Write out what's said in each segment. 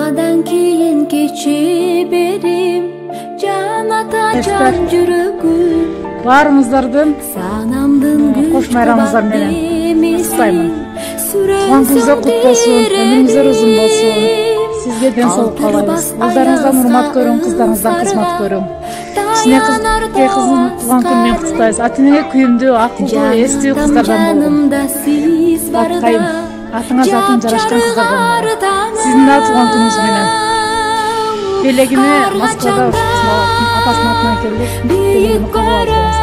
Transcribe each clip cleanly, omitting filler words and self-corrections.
Анадан кейін кече берим, жан ата жан жүрөгүм. Баарыңыздардын Санамдын кош майрамыңыздар менен куттуктаймын. Туган күнүңүздөр куттуу болсун, өмүрүңүздөр узун болсун. Сизге ден соолук каалайбыз. Балдарыңыздан урмат көрүң, кыздарыңыздан кызмат көрүң. Кичине кыздын туган күнү менен куттуктайбыз. Ата-энеге күйүмдүү, акылдуу, эстүү кыздардан болгон. Баткайым, атыңа затың жарашкан кыздардан болгон. Сиздин да туган күнүңүз менен. Белегиме Москвада апасынын атынан келдик. Белегими кабыл алдыңыз.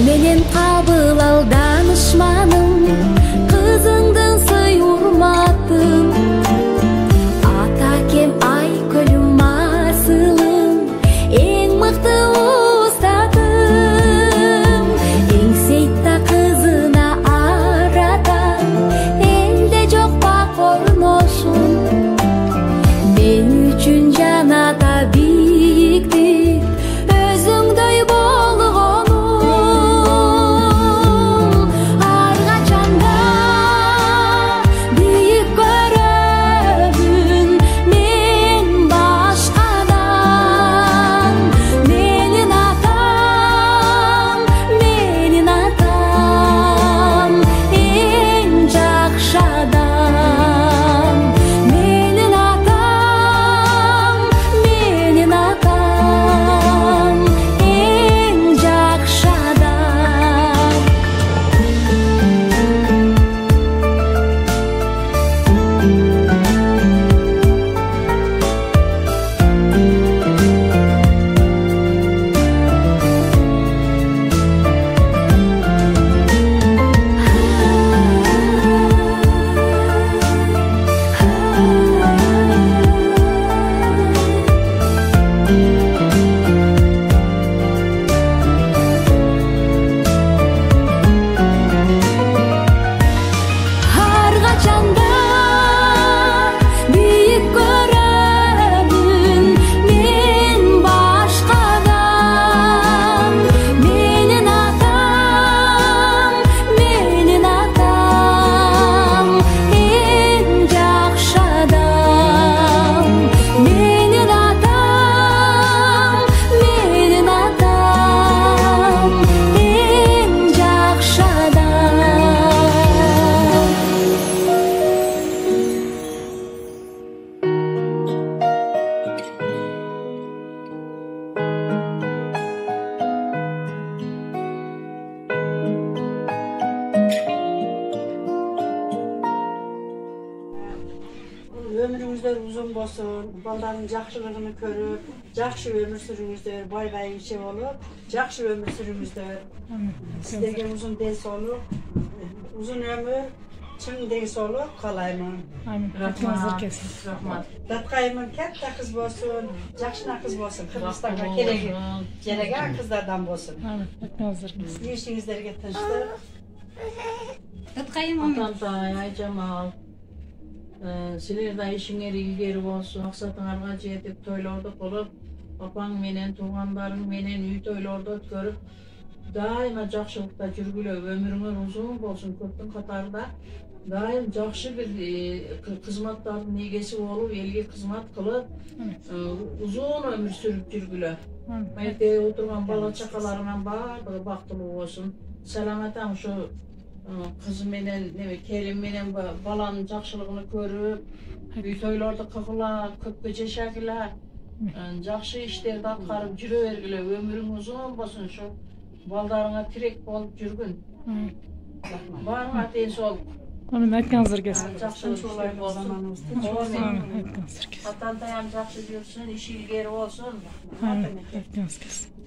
Менен кабыл ал данышманым, кызыңдын сый урматын. Ата кем айкөлүм асылым, эң мыкты устатым. Эң сейтта кызына аратам, элде жок бак орношум. Мен үчүн жан ата биктик, өзүңдөй болгон. Ömrüңүздөр uzun болсун, балдардын жакшылыгын көрүп, жакшы өмүр сүрүңүздөр, бай-байыңча болуп, жакшы өмүр сүрүңүздөр. Сиздерге uzun ден соолук, uzun өмүр, чың ден соолук каалаймын. Рахмат. Баткайымын катта кыз болсун, жакшына кыз болсун, Кыргызстанга кереген кыздардан болсун. Сиздин ишиңиздерге тынчтык. Баткайым Атантай, Айжамал. Силерде ишиңер илгери болсун, максатыңарга жетип тойлорду кылып, апаң менен, туугандарың менен үй тойлорду өткөрүп, дайыма жакшылыкта жүргүлө, өмүрүңөр узун болсун, көптүн катарында дайым жакшы бир кызматтардын эгеси болуп, элге кызмат кылып, узун өмүр сүрүп жүргүлө. Эртеге отурган бала чакаларыңан баардыгы бактылуу болсун. Саламатаң ушу кыз менен, келин менен баланын жакшылыгын көрүп, үй тойлорду кылгыла, көпкө жашагыла, жакшы иштерди аткарып жүрө бергиле, өмүрүң узун болсун, ушу балдарыңа тирек болуп жүргүн. Баарыңа ден соолук. Амин, айтканыңыздар келсин. Жакшылык болсун. Айтканыңыздар келсин. Атантайым жакшы жүрсүн, иши илгери болсун. Айтканыңыз келсин.